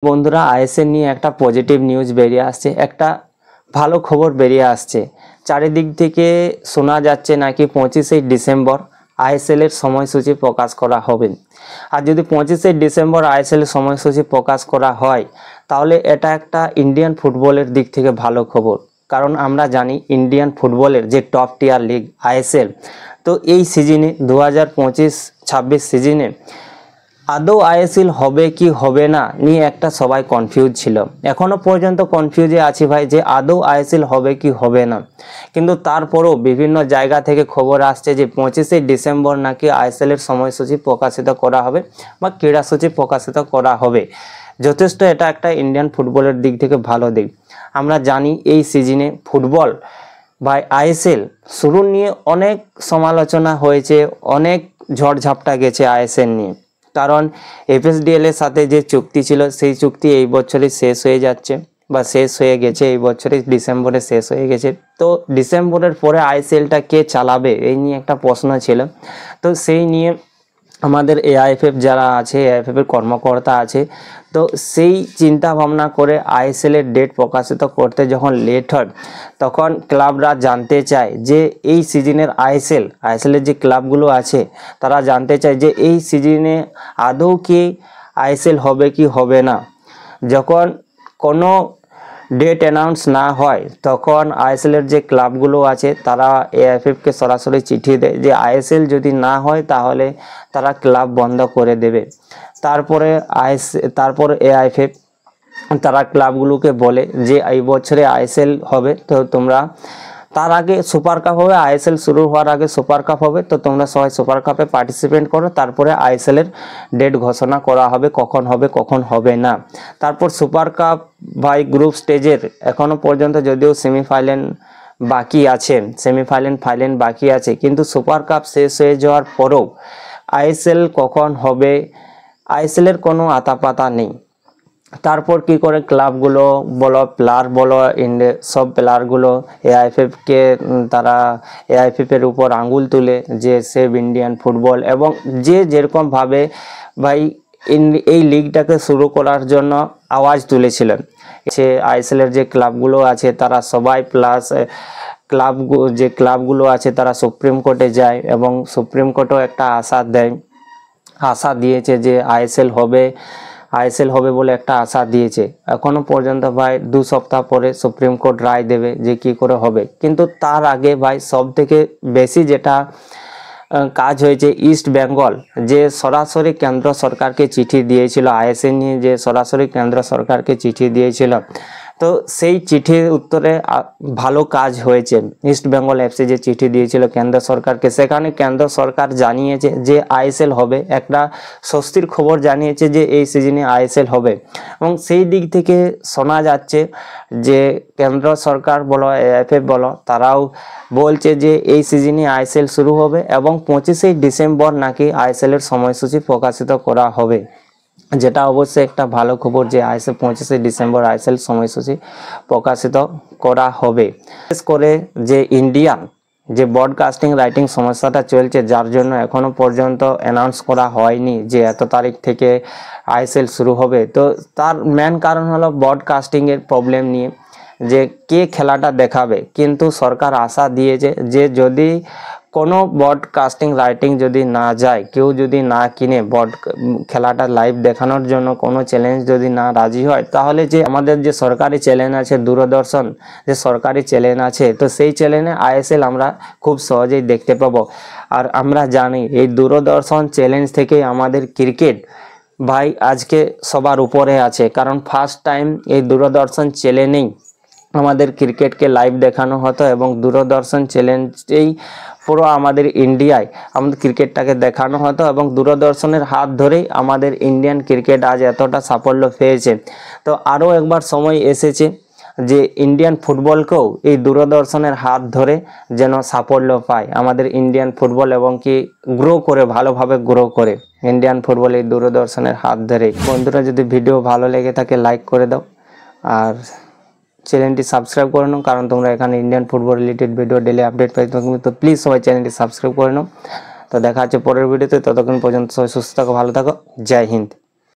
বন্ধুরা আইএসএল নিয়ে একটা পজিটিভ নিউজ বেরিয়ে আসছে, একটা ভালো খবর বেরিয়ে আসছে। চারিদিক থেকে শোনা যাচ্ছে নাকি 25শে ডিসেম্বর আইএসএল এর সময়সূচি প্রকাশ করা হবে। আর যদি 25শে ডিসেম্বর আইএসএল এর সময়সূচি প্রকাশ করা হয় তাহলে এটা একটা ইন্ডিয়ান ফুটবলের দিক থেকে ভালো খবর। কারণ আমরা জানি ইন্ডিয়ান ফুটবলের যে টপ টিয়ার লিগ আইএসএল, তো এই সিজনে 2025-26 সিজনে আদৌ আইএসএল হবে কি হবে না নিয়ে একটা সবাই কনফিউজ ছিল। এখনো পর্যন্ত কনফিউজে আছি ভাই যে আদৌ আইএসএল হবে কি হবে না। কিন্তু তারপরও বিভিন্ন জায়গা থেকে খবর আসছে যে 25শে ডিসেম্বর নাকি আইএসএল এর সময়সূচি প্রকাশিত করা হবে বা ক্রীড়াসূচি প্রকাশিত করা হবে। যথেষ্ট এটা একটা ইন্ডিয়ান ফুটবলের দিক থেকে ভালো দিক। আমরা জানি এই সিজনে ফুটবল বা আইএসএল শুরু নিয়ে অনেক সমালোচনা হয়েছে, অনেক ঝড়ঝাপটা গেছে আইএসএল নিয়ে। কারণ এফএসডিএল এর সাথে যে চুক্তি ছিল সেই চুক্তি এই বছরই শেষ হয়ে যাচ্ছে বা শেষ হয়ে গেছে, এই বছরই ডিসেম্বরে শেষ হয়ে গেছে। তো ডিসেম্বরের পরে আইএসএলটা কে চালাবে এই নিয়ে একটা প্রশ্ন ছিল। তো সেই নিয়ে আমাদের এআইএফএফ যারা আছে, এআইএফএফ এর কর্মকর্তা আছে, তো সেই চিন্তা ভাবনা করে আইএসএল এর ডেট প্রকাশিত করতে যখন লেট হয় তখন ক্লাবরা জানতে চায় যে এই সিজনের আইএসএল এর যে ক্লাবগুলো আছে তারা জানতে চায় যে এই সিজনে আদৌ কি আইএসএল হবে কি হবে না। যখন কোনো ডেট অ্যানাউন্স না হয় তখন আইএসএল এর যে ক্লাবগুলো আছে তারা এআইএফএফকে সরাসরি চিঠি দেয় যে আইএসএল যদি না হয় তাহলে তারা ক্লাব বন্ধ করে দেবে। তারপর এআইএফএফ তারা ক্লাবগুলোকে বলে যে এই বছরে আইএসএল হবে, তো তোমরা তার আগে সুপার কাপ হবে, আইএসএল শুরু হওয়ার আগে সুপার কাপ হবে, তো তোমরা সবাই সুপার কাপে পার্টিসিপেট করো। তারপরে আইএসএল এর ডেট ঘোষণা করা হবে কখন হবে না। তারপর সুপার কাপ বাই গ্রুপ স্টেজের এখনো পর্যন্ত যদিও সেমিফাইনাল বাকি আছে, কিন্তু সুপার কাপ শেষ হয়ে যাওয়ার পরেও আইএসএল কখন হবে আইএসএল এর কোনো আতাপাতা নেই। তারপর কি করে ক্লাবগুলো বলো, প্লেয়ার বলো, সব প্লেয়ারগুলো তারা এআইএফএফ এর উপর আঙ্গুল তুলে যে সেভ ইন্ডিয়ান ফুটবল, এবং যে যেরকমভাবে ভাই এই লিগটাকে শুরু করার জন্য আওয়াজ তুলেছিলেন। সে আইএসএল এর যে ক্লাবগুলো আছে তারা সবাই প্লাস যে ক্লাবগুলো আছে তারা সুপ্রিম কোর্টে যায় এবং সুপ্রিম কোর্টও একটা আশা দিয়েছে যে আইএসএল হবে বলে একটা আশা দিয়েছে। এখনো পর্যন্ত ভাই 2 সপ্তাহ পরে সুপ্রিম কোর্ট রায় দেবে যে কি করে হবে। কিন্তু তার আগে ভাই সব থেকে বেশি যেটা কাজ হয়েছে ইস্ট বেঙ্গল, যে সরাসরি কেন্দ্র সরকারকে চিঠি দিয়েছিল আইএসএল নিয়ে, যে সরাসরি কেন্দ্র সরকারকে চিঠি দিয়েছিল, তো সেই চিঠির উত্তরে ভালো কাজ হয়েছে। ইস্ট বেঙ্গল এফসি যে চিঠি দিয়েছিল কেন্দ্র সরকারকে, সেখানে কেন্দ্র সরকার জানিয়েছে যে আইএসএল হবে, একটা স্বস্তির খবর জানিয়েছে যে এই সিজনে আইএসএল হবে। এবং সেই দিক থেকে শোনা যাচ্ছে যে কেন্দ্র সরকার বলো, এআইএফএফ বলো, তারাও বলছে যে এই সিজনে আইএসএল শুরু হবে এবং 25শে ডিসেম্বর নাকি আইএসএল এর সময়সূচি প্রকাশিত করা হবে, যেটা অবশ্যই একটা ভালো খবর যে 25শে ডিসেম্বর আইএসএল সময়সূচি প্রকাশিত করা হবে। বিশেষ করে যে ইন্ডিয়ান যে ব্রডকাস্টিং রাইটিং সমস্যাটা চলছে, যার জন্য এখনো পর্যন্ত অ্যানাউন্স করা হয়নি যে এত তারিখ থেকে আইএসএল শুরু হবে। তো তার মেন কারণ হলো ব্রডকাস্টিং এর প্রবলেম নিয়ে, যে কে খেলাটা দেখাবে। কিন্তু সরকার আশা দিয়েছে যে যদি কোনো ব্রডকাস্টিং রাইটিং যদি না যায়, কেউ যদি না কিনে খেলাটা লাইভ দেখানোর জন্য কোনো চ্যালেঞ্জ যদি না রাজি হয়, তাহলে যে আমাদের যে সরকারি চ্যানেল আছে দূরদর্শন, যে সরকারি চ্যানেল আছে, তো সেই চ্যানেলে আইএসএল আমরা খুব সহজেই দেখতে পাবো। আর আমরা জানি এই দূরদর্শন চ্যালেঞ্জ থেকে আমাদের ক্রিকেট ভাই আজকে সবার উপরে আছে। কারণ ফার্স্ট টাইম এই দূরদর্শন চ্যানেলেই আমাদের ক্রিকেটকে লাইভ দেখানো হতো এবং দূরদর্শন চ্যানেলেই পুরো আমাদের ইন্ডিয়ায় আমাদের ক্রিকেটটাকে দেখানো হতো এবং দূরদর্শনের হাত ধরেই আমাদের ইন্ডিয়ান ক্রিকেট আজ এতটা সাফল্য পেয়েছে। তো আরও একবার সময় এসেছে যে ইন্ডিয়ান ফুটবলকেও এই দূরদর্শনের হাত ধরে যেন সাফল্য পায় আমাদের ইন্ডিয়ান ফুটবল, এবং কি ভালোভাবে গ্রো করে ইন্ডিয়ান ফুটবল এই দূরদর্শনের হাত ধরে। বন্ধুরা, যদি ভিডিও ভালো লেগে থাকে লাইক করে দাও আর চ্যানেলটি সাবস্ক্রাইব করে নাও, কারণ তোমরা এখানে Indian football related video daily update পাই। তো প্লিজ সবাই চ্যানেলটি সাবস্ক্রাইব করে নাও। তো দেখা হচ্ছে পরের ভিডিওতে, ততক্ষণ পর্যন্ত সবাই সুস্থ থাকো, ভালো থাকো, জয় হিন্দ।